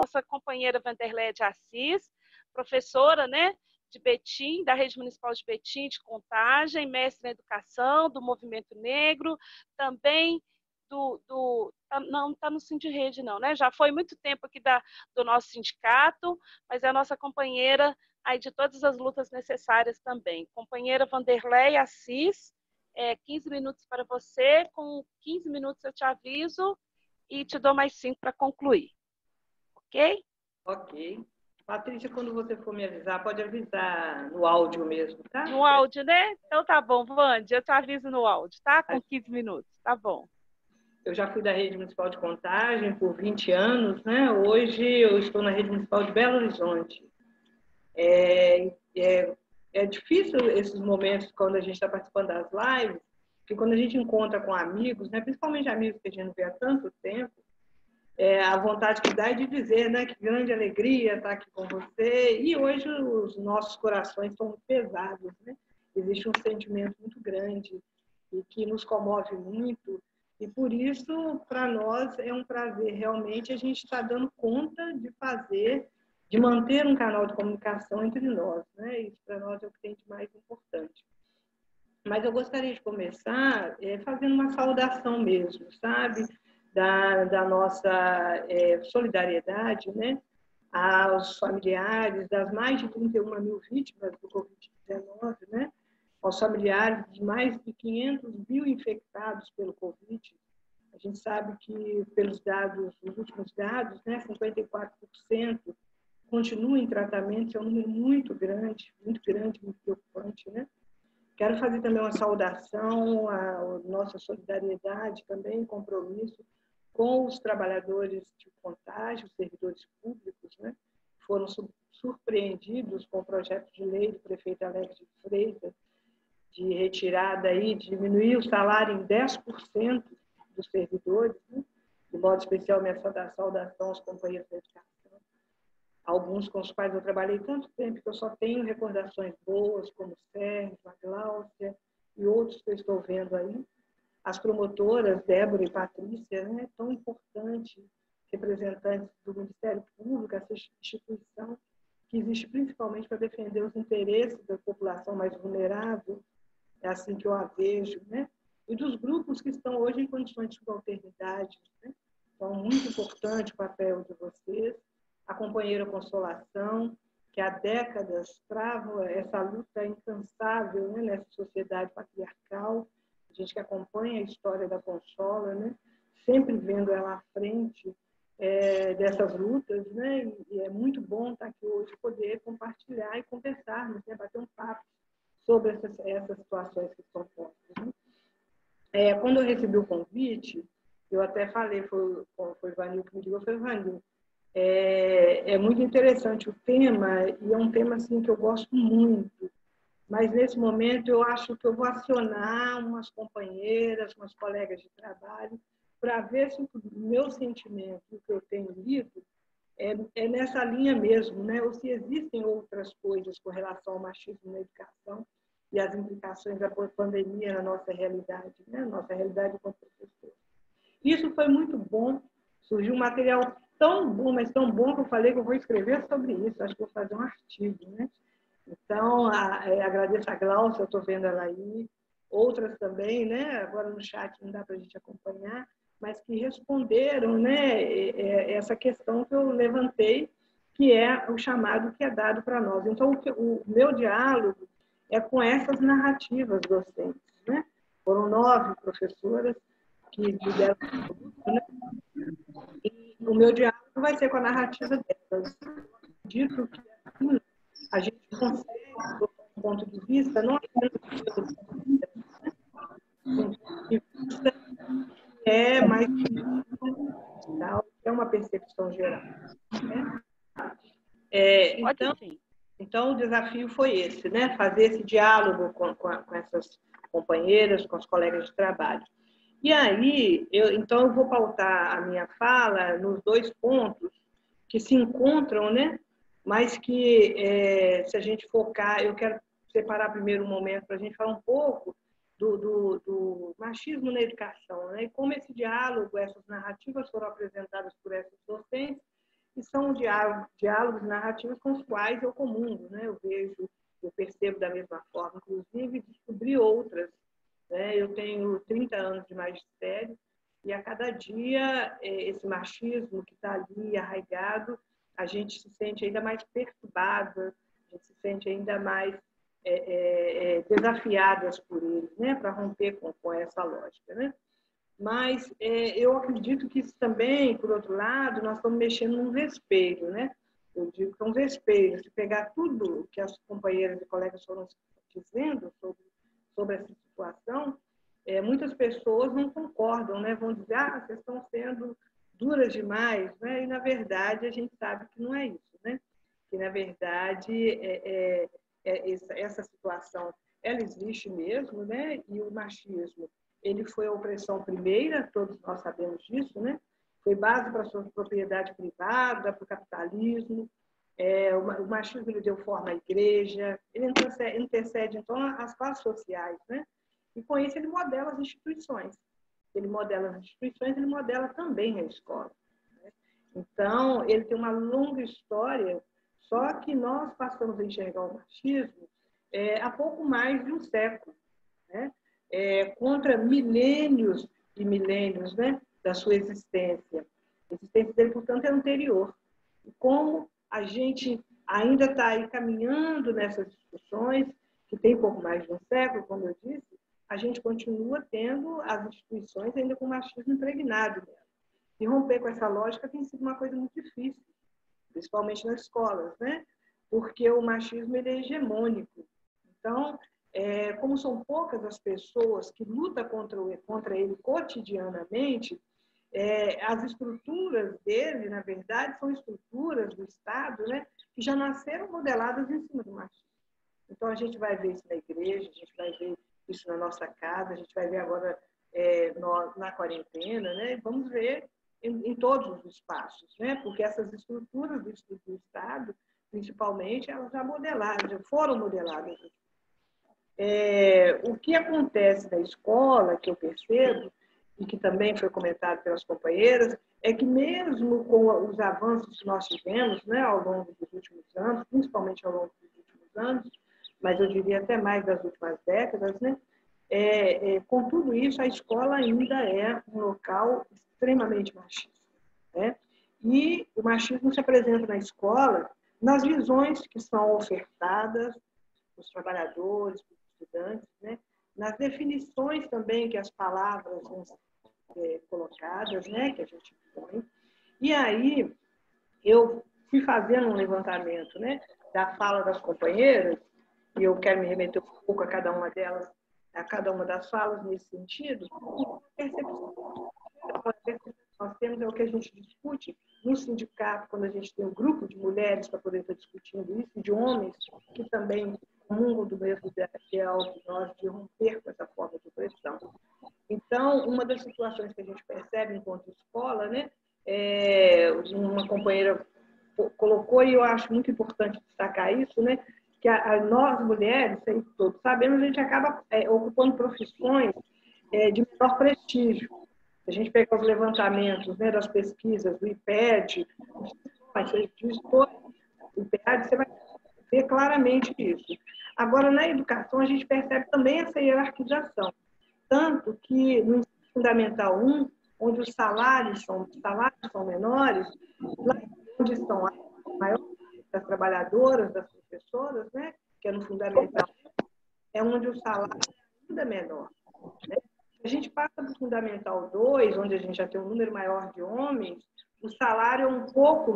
nossa companheira Vanderleia de Assis, professora, né, de Betim, da Rede Municipal de Betim, de Contagem, mestre em Educação, do Movimento Negro, também não está no Sindirrede, não, né? Já foi muito tempo aqui do nosso sindicato, mas é a nossa companheira aí de todas as lutas necessárias também. Companheira Vanderleia Assis, 15 minutos para você, com 15 minutos eu te aviso e te dou mais 5 para concluir. Ok? Ok. Patrícia, quando você for me avisar, pode avisar no áudio mesmo, tá? No áudio, né? Então tá bom, Vande, eu te aviso no áudio, tá? Com 15 minutos, tá bom. Eu já fui da Rede Municipal de Contagem por 20 anos, né? Hoje eu estou na Rede Municipal de Belo Horizonte. É difícil esses momentos quando a gente está participando das lives, porque quando a gente encontra com amigos, né? Principalmente amigos que a gente não vê há tanto tempo, a vontade que dá é de dizer, né? Que grande alegria estar aqui com você. E hoje os nossos corações estão pesados, né? Existe um sentimento muito grande e que nos comove muito. E por isso, para nós, é um prazer realmente a gente estar dando conta de manter um canal de comunicação entre nós, né? Isso para nós é o que tem de mais importante. Mas eu gostaria de começar fazendo uma saudação mesmo, sabe? Da nossa solidariedade, né? Aos familiares das mais de 31 mil vítimas do Covid-19, né? Aos familiares de mais de 500 mil infectados pelo Covid. A gente sabe que, pelos dados, os últimos dados, né, 54% continuam em tratamento, é um número muito grande, muito preocupante, né? Quero fazer também uma saudação à nossa solidariedade, também compromisso com os trabalhadores de Contagem, os servidores públicos, né? Foram surpreendidos com o projeto de lei do prefeito Alex de Freitas, de retirada aí, de diminuir o salário em 10% dos servidores, né? De modo especial, minha saudação aos companheiros da educação, alguns com os quais eu trabalhei tanto tempo que eu só tenho recordações boas, como o Sérgio, a Gláucia e outros que eu estou vendo aí. As promotoras, Débora e Patrícia, né? Tão importantes, representantes do Ministério Público, essa instituição que existe principalmente para defender os interesses da população mais vulnerável, é assim que eu a vejo, né? E dos grupos que estão hoje em condições de subalternidade, né? Então, muito importante o papel de vocês. A companheira Consolação, que há décadas trava essa luta incansável, né, nessa sociedade patriarcal, a gente que acompanha a história da Consola, né, sempre vendo ela à frente dessas lutas, né, e é muito bom estar aqui hoje, poder compartilhar e conversarmos, né, bater um papo sobre essas situações que estão postas, né. Quando eu recebi o convite, eu até falei, foi o Vanil que me ligou, foi o Vanil, é muito interessante o tema, e é um tema assim, que eu gosto muito, mas nesse momento eu acho que eu vou acionar umas companheiras, umas colegas de trabalho, para ver se o meu sentimento, o que eu tenho lido, é nessa linha mesmo, né? Ou se existem outras coisas com relação ao machismo na educação e as implicações da pandemia na nossa realidade, né? Nossa realidade como professor. Isso foi muito bom, surgiu um material tão bom, mas tão bom que eu falei que eu vou escrever sobre isso, acho que vou fazer um artigo, né? Então, agradeço a Gláucia, eu estou vendo ela aí, outras também, né? Agora no chat não dá para a gente acompanhar, mas que responderam, né, essa questão que eu levantei, que é o chamado que é dado para nós. Então, o meu diálogo é com essas narrativas docentes, né? Foram 9 professoras que lideram o grupo, né? E o meu diálogo vai ser com a narrativa delas. Dito que assim, a gente consegue, do ponto de vista, não apenas do ponto de vista que é mais tal, é uma percepção geral, né? Então, o desafio foi esse, né? Fazer esse diálogo com essas companheiras, com os colegas de trabalho. E aí, então, eu vou pautar a minha fala nos 2 pontos que se encontram, né? Mas que, se a gente focar, eu quero separar primeiro um momento para a gente falar um pouco do machismo na educação, né? E como esse diálogo, essas narrativas foram apresentadas por essas docentes, que são diálogos narrativos com os quais eu comungo, né? Eu percebo da mesma forma, inclusive descobri outras, né? Eu tenho 30 anos de magistério e a cada dia esse machismo que está ali arraigado, a gente se sente ainda mais perturbada, a gente se sente ainda mais desafiadas por ele, né? Para romper com essa lógica, né? Mas eu acredito que isso também, por outro lado, nós estamos mexendo num vespeiro, né? Eu digo que é um vespeiro. Se pegar tudo que as companheiras e colegas foram dizendo sobre essa situação, muitas pessoas não concordam, né? Vão dizer, vocês estão sendo duras demais, né? E, na verdade, a gente sabe que não é isso, né? Que, na verdade, essa situação, ela existe mesmo, né? E o machismo, ele foi a opressão primeira, todos nós sabemos disso, né? Foi base para a sua propriedade privada, para o capitalismo. O machismo ele deu forma à igreja, ele intercede, então, as classes sociais, né? E com isso ele modela as instituições. Ele modela as instituições, ele modela também a escola, né? Então, ele tem uma longa história, só que nós passamos a enxergar o machismo há pouco mais de um século, né? Contra milênios e milênios, né, da sua existência. A existência dele, portanto, é anterior. E como a gente ainda está aí caminhando nessas discussões, que tem pouco mais de um século, como eu disse, a gente continua tendo as instituições ainda com machismo impregnado nela. E romper com essa lógica tem sido uma coisa muito difícil, principalmente nas escolas, né? Porque o machismo ele é hegemônico. Então, como são poucas as pessoas que lutam contra ele cotidianamente, as estruturas dele, na verdade, são estruturas do Estado, né, que já nasceram modeladas em cima do machismo. Então, a gente vai ver isso na igreja, a gente vai ver isso na nossa casa, a gente vai ver agora na quarentena, né? Vamos ver em todos os espaços, né? Porque essas estruturas do Estado, principalmente, elas já foram modeladas. O que acontece na escola, que eu percebo, e que também foi comentado pelas companheiras, é que mesmo com os avanços que nós tivemos, né, ao longo dos últimos anos, principalmente ao longo dos últimos anos, mas eu diria até mais das últimas décadas, né, com tudo isso, a escola ainda é um local extremamente machista, né? E o machismo se apresenta na escola nas visões que são ofertadas para os trabalhadores, para os estudantes, né? Nas definições também que as palavras vão ser colocadas, né? Que a gente põe. E aí, eu fui fazendo um levantamento, né? Da fala das companheiras, e eu quero me remeter um pouco a cada uma delas, a cada uma das falas nesse sentido, nós temos o que a gente discute no sindicato, quando a gente tem um grupo de mulheres para poder estar discutindo isso, de homens que também comungam do mesmo ideal que nós, de romper com essa forma de opressão. Então, uma das situações que a gente percebe enquanto escola, né, uma companheira colocou, e eu acho muito importante destacar isso, né, que nós mulheres, todos sabemos, a gente acaba ocupando profissões de menor prestígio. Se a gente pegar os levantamentos, né, das pesquisas do IPED, do IPED, você vai ver claramente isso. Agora, na educação, a gente percebe também essa hierarquização. Tanto que no ensino fundamental 1, onde os salários são menores, lá onde estão as maiores das trabalhadoras, das professoras, né, que é no fundamental, é onde o salário é ainda menor, né? A gente passa para o Fundamental 2, onde a gente já tem um número maior de homens, o salário é um pouco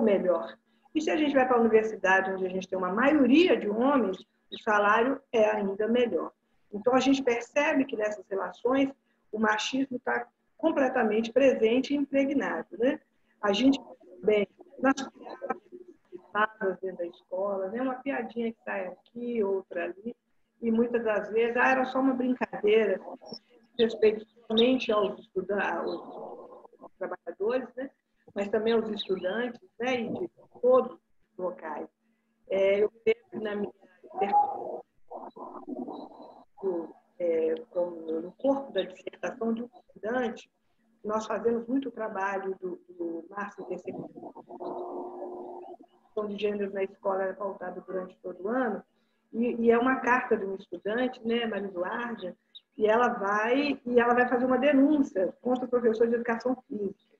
melhor. E se a gente vai para a universidade, onde a gente tem uma maioria de homens, o salário é ainda melhor. Então, a gente percebe que nessas relações o machismo está completamente presente e impregnado, né? A gente bem nas piadas dentro da escola, né? Uma piadinha que sai aqui, outra ali, e muitas das vezes era só uma brincadeira, respeito somente aos trabalhadores, né? Mas também aos estudantes, né? E de todos os locais. Eu vejo na minha no corpo da dissertação de um estudante, nós fazemos muito trabalho do Márcio Intersecção de Gêneros na escola, é pautado durante todo o ano, e é uma carta de um estudante, né, Maria Eduarda, e ela vai fazer uma denúncia contra o professor de educação física.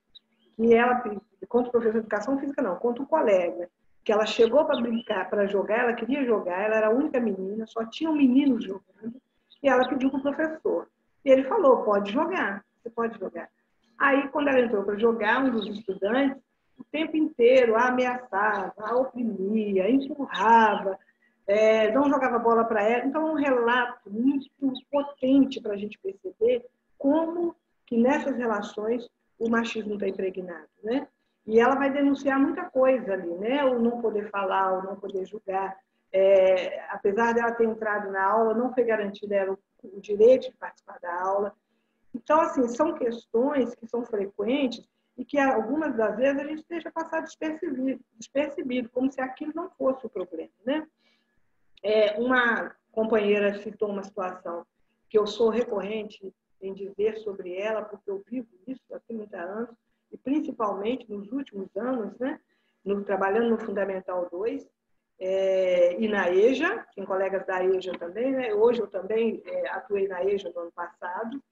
E ela, contra o professor de educação física, não, contra o colega, que ela chegou para brincar, para jogar, ela queria jogar, ela era a única menina, só tinha um menino jogando, e ela pediu para o professor. E ele falou, pode jogar, você pode jogar. Aí, quando ela entrou para jogar, um dos estudantes, o tempo inteiro a ameaçava, a oprimia, a empurrava, não jogava bola para ela. Então, é um relato muito potente para a gente perceber como que nessas relações o machismo está impregnado, né? E ela vai denunciar muita coisa ali, né? O não poder falar, o não poder julgar. Apesar dela ter entrado na aula, não foi garantido a ela o direito de participar da aula. Então, assim, são questões que são frequentes e que algumas das vezes a gente deixa passar despercebido, como se aquilo não fosse o problema, né? Uma companheira citou uma situação que eu sou recorrente em dizer sobre ela, porque eu vivo isso há 30 anos, e principalmente nos últimos anos, né? Trabalhando no Fundamental 2, e na EJA, tem colegas da EJA também, né? Hoje eu também atuei na EJA no ano passado,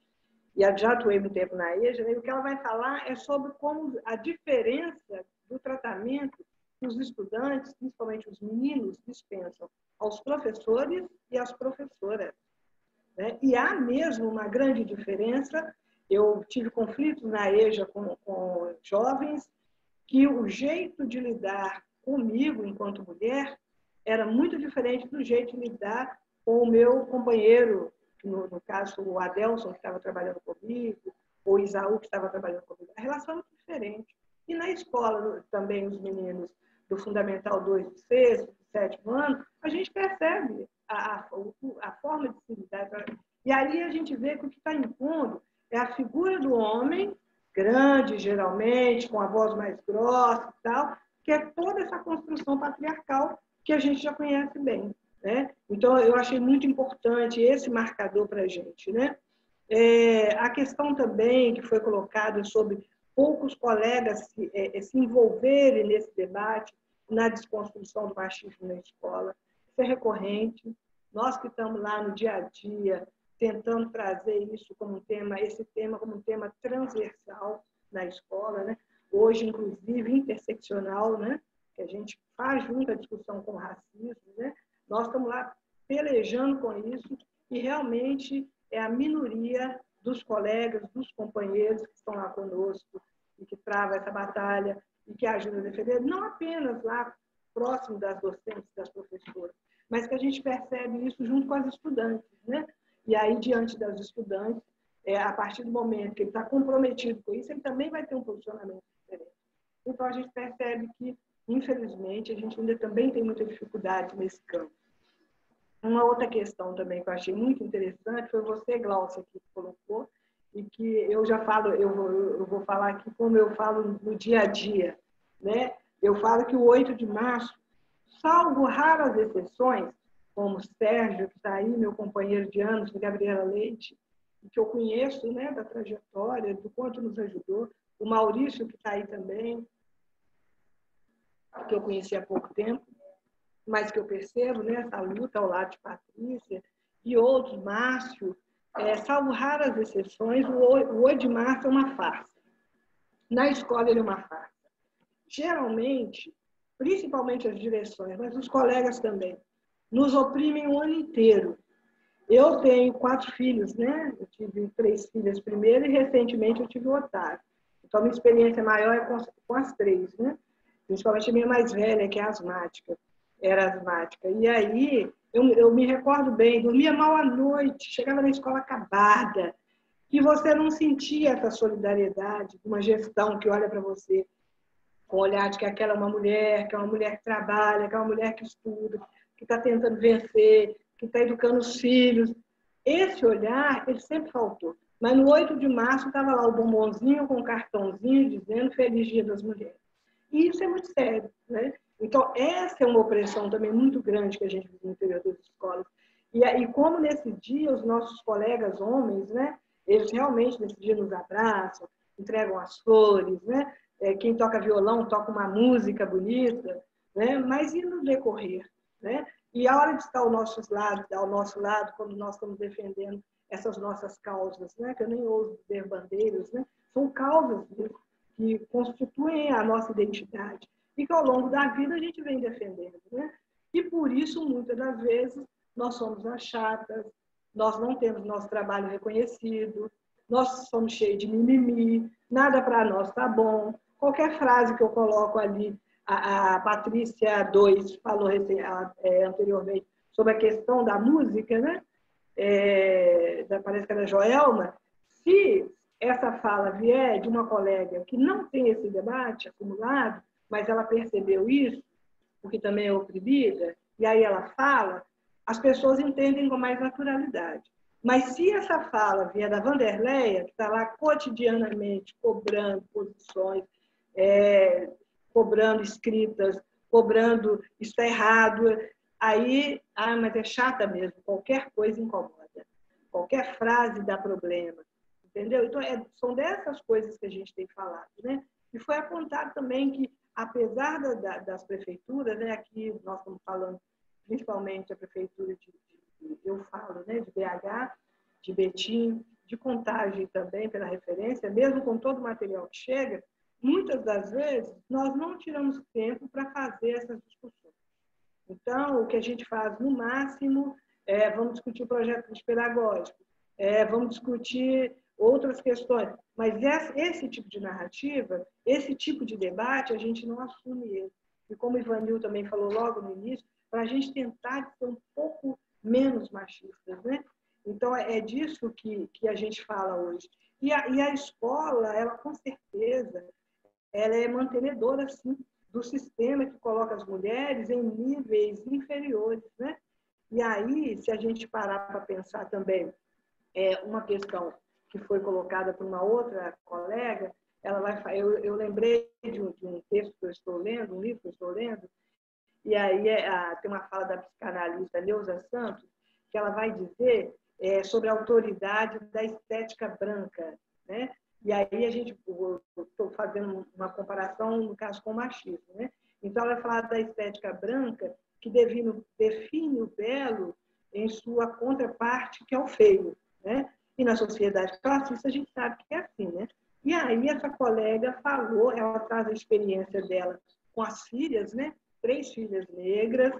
e já atuei muito tempo na EJA, né? E o que ela vai falar é sobre como a diferença do tratamento que os estudantes, principalmente os meninos, dispensam aos professores e às professoras, né? E há mesmo uma grande diferença. Eu tive conflitos na EJA com jovens que o jeito de lidar comigo, enquanto mulher, era muito diferente do jeito de lidar com o meu companheiro, no caso, o Adelson, que estava trabalhando comigo, ou o Isaú, que estava trabalhando comigo. A relação é muito diferente. E na escola, também, os meninos do Fundamental 2, do 6º, do 7º ano, a gente percebe a forma de se lidar. E aí a gente vê que o que está impondo é a figura do homem, grande, geralmente, com a voz mais grossa e tal, que é toda essa construção patriarcal que a gente já conhece bem, né? Então, eu achei muito importante esse marcador para a gente, né? A questão também que foi colocada sobre poucos colegas se envolverem nesse debate, na desconstrução do machismo na escola. Isso é recorrente. Nós que estamos lá no dia a dia, tentando trazer isso como esse tema como um tema transversal na escola, né? Hoje, inclusive, interseccional, né? Que a gente faz junto a discussão com o racismo, né? Nós estamos lá pelejando com isso e realmente é a minoria dos colegas, dos companheiros que estão lá conosco e que travam essa batalha e que ajudam a defender, não apenas lá próximo das docentes, das professoras, mas que a gente percebe isso junto com as estudantes, né? E aí, diante das estudantes, a partir do momento que ele está comprometido com isso, ele também vai ter um posicionamento diferente. Então, a gente percebe que, infelizmente, a gente ainda também tem muita dificuldade nesse campo. Uma outra questão também que eu achei muito interessante foi você, Glaucia, que colocou, e que eu já falo, eu vou falar aqui como eu falo no dia a dia, né? Eu falo que o 8 de março, salvo raras exceções, como o Sérgio, que está aí, meu companheiro de anos, Gabriela Leite, que eu conheço, né, da trajetória, do quanto nos ajudou, o Maurício, que está aí também, que eu conheci há pouco tempo, mas que eu percebo, né, essa luta ao lado de Patrícia e outros, Márcio, salvo raras exceções, o 8 de março é uma farsa. Na escola ele é uma farsa. Geralmente, principalmente as direções, mas os colegas também, nos oprimem o ano inteiro. Eu tenho 4 filhos, né? Eu tive 3 filhas primeiro e recentemente eu tive o Otávio. Então, a minha experiência maior é com as 3, né? Principalmente a minha mais velha, que é asmática. Era asmática. E aí, eu me recordo bem, dormia mal à noite, chegava na escola acabada, e você não sentia essa solidariedade de uma gestão que olha para você com o olhar de que aquela é uma mulher, que é uma mulher que trabalha, que é uma mulher que estuda, que está tentando vencer, que está educando os filhos. Esse olhar, ele sempre faltou. Mas no 8 de março estava lá o bombonzinho com o cartãozinho dizendo Feliz Dia das Mulheres. E isso é muito sério, né? Então, essa é uma opressão também muito grande que a gente vive no interior das escolas. E como nesse dia os nossos colegas homens, né, eles realmente nesse dia nos abraçam, entregam as flores, né? Quem toca violão toca uma música bonita, né? Mas e no decorrer, né? E a hora de estar ao nosso lado, quando nós estamos defendendo essas nossas causas, né? Que eu nem ouso dizer bandeiras, né? São causas que constituem a nossa identidade e que ao longo da vida a gente vem defendendo, né? E por isso, muitas das vezes, nós somos as chatas, nós não temos nosso trabalho reconhecido, nós somos cheios de mimimi, nada para nós está bom. Qualquer frase que eu coloco ali, a Patrícia 2 falou anteriormente sobre a questão da música, né? Parece que era Joelma. Se essa fala vier de uma colega que não tem esse debate acumulado, mas ela percebeu isso, porque também é oprimida, e aí ela fala, as pessoas entendem com mais naturalidade. Mas se essa fala vier da Wanderleia, que está lá cotidianamente cobrando posições, cobrando escritas, cobrando isso está errado, aí, mas é chata mesmo, qualquer coisa incomoda, qualquer frase dá problema, entendeu? Então, são dessas coisas que a gente tem falado, né? E foi apontado também que, apesar das prefeituras, né, aqui nós estamos falando principalmente a prefeitura eu falo, né, de BH, de Betim, de Contagem também, pela referência, mesmo com todo o material que chega, muitas das vezes nós não tiramos tempo para fazer essas discussões. Então, o que a gente faz no máximo vamos discutir o projeto pedagógico, vamos discutir outras questões, mas esse tipo de narrativa, esse tipo de debate, a gente não assume ele. E como o Ivanil também falou logo no início, para a gente tentar ser um pouco menos machistas, né? Então, é disso que a gente fala hoje. E a escola, ela com certeza, ela é mantenedora, sim, do sistema que coloca as mulheres em níveis inferiores, né? E aí, se a gente parar para pensar também, uma questão que foi colocada por uma outra colega, eu lembrei de um texto que eu estou lendo, um livro que eu estou lendo, e aí tem uma fala da psicanalista Neuza Santos, que ela vai dizer sobre a autoridade da estética branca, né? E aí eu estou fazendo uma comparação, no caso, com o machismo, né? Então, ela vai falar da estética branca, que define o belo em sua contraparte, que é o feio, né? E na sociedade classista, a gente sabe que é assim, né? E aí, essa colega falou, ela traz a experiência dela com as filhas, né? 3 filhas negras,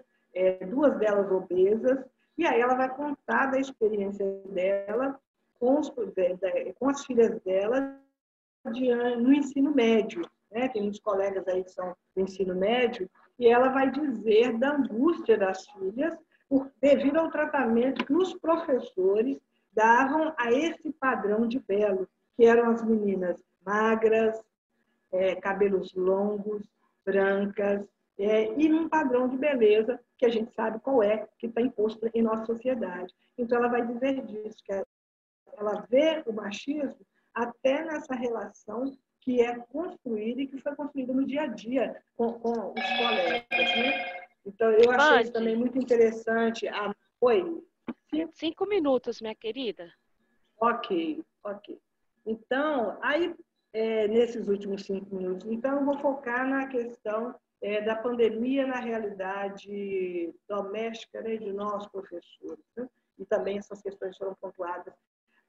2 delas obesas, e aí ela vai contar da experiência dela com as filhas dela no ensino médio, né? Tem uns colegas aí que são do ensino médio, e ela vai dizer da angústia das filhas devido ao tratamento que os professores davam a esse padrão de belo, que eram as meninas magras, cabelos longos, brancas, e num padrão de beleza que a gente sabe qual que está imposto em nossa sociedade. Então, ela vai dizer disso, que ela vê o machismo até nessa relação que é construída e que foi construída no dia a dia com os colegas, né? Então, eu achei isso também muito interessante. Oi? 5 minutos, minha querida. Ok. Então, aí, nesses últimos 5 minutos, então, eu vou focar na questão da pandemia na realidade doméstica, né, de nós, professores, né? E também essas questões foram pontuadas.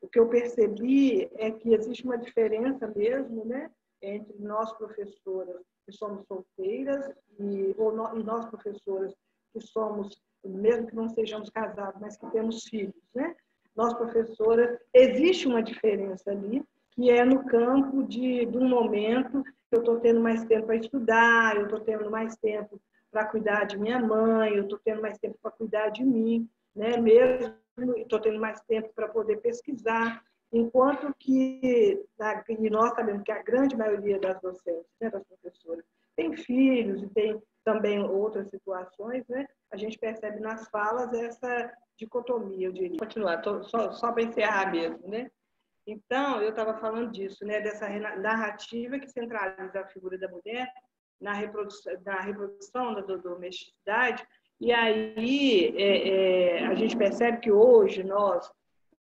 O que eu percebi é que existe uma diferença mesmo, né, entre nós, professoras, que somos solteiras, e nós, professoras, que somos, mesmo que não sejamos casados, mas que temos filhos, né? Nós, professoras, existe uma diferença ali, que é no campo de um momento que eu estou tendo mais tempo para estudar, eu estou tendo mais tempo para cuidar de minha mãe, eu estou tendo mais tempo para cuidar de mim, né? Mesmo estou tendo mais tempo para poder pesquisar, enquanto que, e nós sabemos que a grande maioria das docentes, né, das professoras, tem filhos e tem também outras situações, né? A gente percebe nas falas essa dicotomia, eu diria. Vou continuar, só para encerrar mesmo, né? Então, eu estava falando disso, né? Dessa narrativa que centraliza a figura da mulher na reprodução da domesticidade. E aí a gente percebe que hoje nós,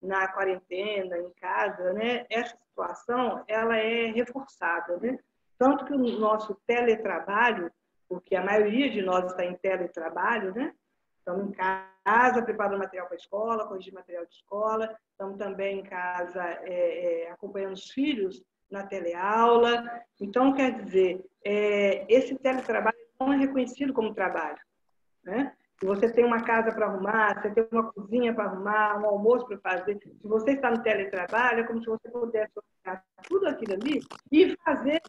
na quarentena, em casa, né, essa situação ela é reforçada, né? Tanto que o nosso teletrabalho, porque a maioria de nós está em teletrabalho, né? Estamos em casa preparando material para a escola, corrigindo material de escola, estamos também em casa acompanhando os filhos na teleaula. Então, quer dizer, esse teletrabalho não é reconhecido como trabalho, né? Se você tem uma casa para arrumar, se você tem uma cozinha para arrumar, um almoço para fazer, se você está no teletrabalho, é como se você pudesse colocar tudo aquilo ali e fazer,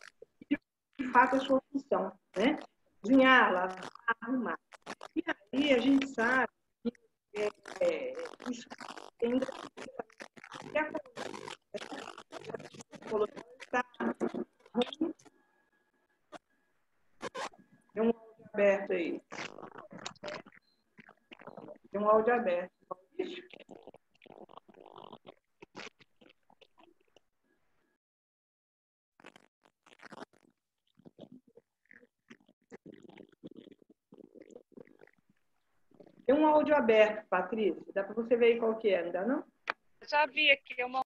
de fato, a sua função, né? Cozinhar, lavar, arrumar. E aí a gente sabe que isso ainda está ruim. Tem um áudio aberto aí. Tem um áudio aberto. Tem um áudio aberto, Patrícia. Dá para você ver aí qual que é, não dá não? Já vi aqui uma.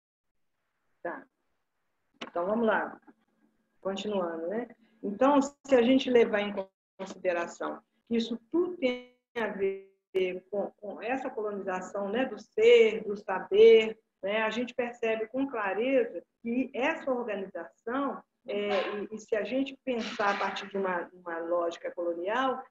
Tá. Então, vamos lá. Continuando, né? Então, se a gente levar em consideração que isso tudo tem a ver com essa colonização, né, do ser, do saber, né, a gente percebe com clareza que essa organização, e se a gente pensar a partir de uma lógica colonial,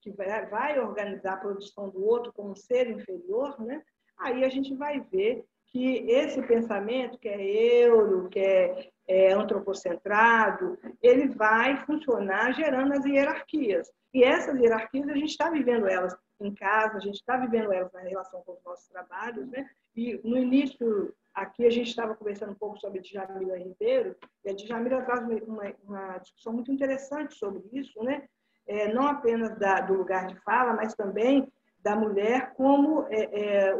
que vai organizar a produção do outro como um ser inferior, né, aí a gente vai ver que esse pensamento, que é euro, que é antropocentrado, ele vai funcionar gerando as hierarquias. E essas hierarquias, a gente está vivendo elas em casa, a gente está vivendo elas na relação com os nossos trabalhos, né? E no início, aqui a gente estava conversando um pouco sobre a Djamila Ribeiro, e a Djamila traz uma discussão muito interessante sobre isso, né? Não apenas do lugar de fala, mas também da mulher como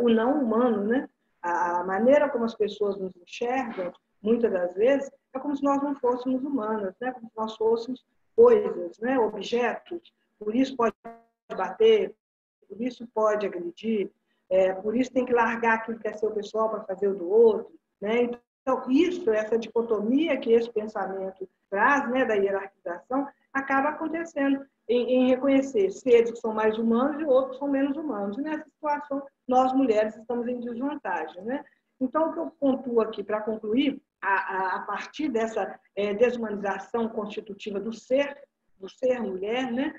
o não humano, né? A maneira como as pessoas nos enxergam, muitas das vezes, é como se nós não fôssemos humanas, né? Como se nós fôssemos coisas, né? Objetos. Por isso pode bater, por isso pode agredir, por isso tem que largar aquilo que é seu pessoal para fazer o do outro, né? Então, isso, essa dicotomia que esse pensamento traz, né, da hierarquização, acaba acontecendo em reconhecer seres que são mais humanos e outros que são menos humanos. E nessa situação, nós, mulheres, estamos em desvantagem, né? Então, o que eu pontuo aqui, para concluir, a partir dessa desumanização constitutiva do ser mulher, né?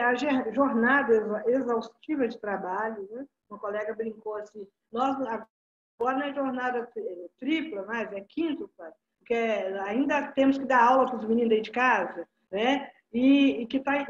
A jornada exaustiva de trabalho, né? Uma colega brincou assim, nós agora não é jornada tripla, mas é quíntupla, porque ainda temos que dar aula para os meninos dentro de casa, né? E que está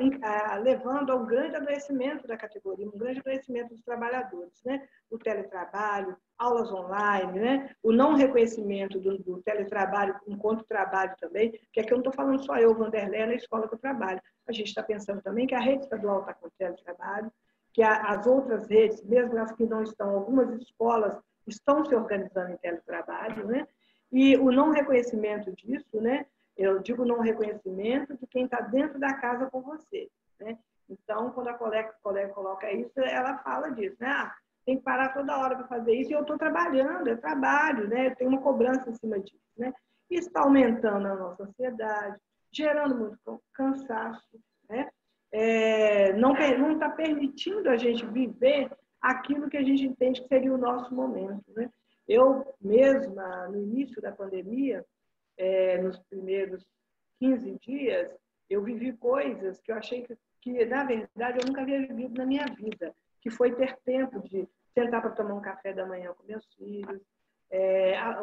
levando a um grande adoecimento da categoria, um grande adoecimento dos trabalhadores, né? O teletrabalho, aulas online, né? O não reconhecimento do teletrabalho enquanto trabalho também, que aqui eu não estou falando só eu, Vanderlei, na escola que eu trabalho. A gente está pensando também que a rede estadual está com teletrabalho, que as outras redes, mesmo as que não estão, algumas escolas estão se organizando em teletrabalho, né? E o não reconhecimento disso, né? Eu digo não reconhecimento de quem está dentro da casa com você, né? Então, quando a colega coloca isso, ela fala disso, né? Ah, tem que parar toda hora para fazer isso, e eu estou trabalhando, eu trabalho, né? Tem uma cobrança em cima disso, né? Isso está aumentando a nossa ansiedade, gerando muito cansaço, né? Não está permitindo a gente viver aquilo que a gente entende que seria o nosso momento, né? Eu mesma, no início da pandemia, nos primeiros 15 dias, eu vivi coisas que eu achei que, na verdade, eu nunca havia vivido na minha vida, que foi ter tempo de sentar para tomar um café da manhã com meus filhos,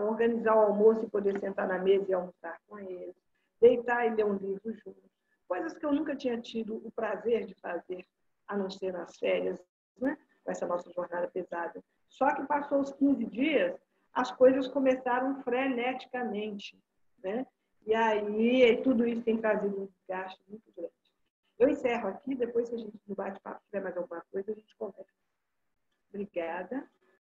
organizar o almoço e poder sentar na mesa e almoçar com eles, deitar e ler um livro juntos, coisas que eu nunca tinha tido o prazer de fazer, a não ser nas férias, né? Com essa nossa jornada pesada. Só que passou os 15 dias, as coisas começaram freneticamente, né? E aí, tudo isso tem trazido um desgaste muito grande. Eu encerro aqui, depois, se a gente no bate-papo tiver mais alguma coisa, a gente conversa. Obrigada.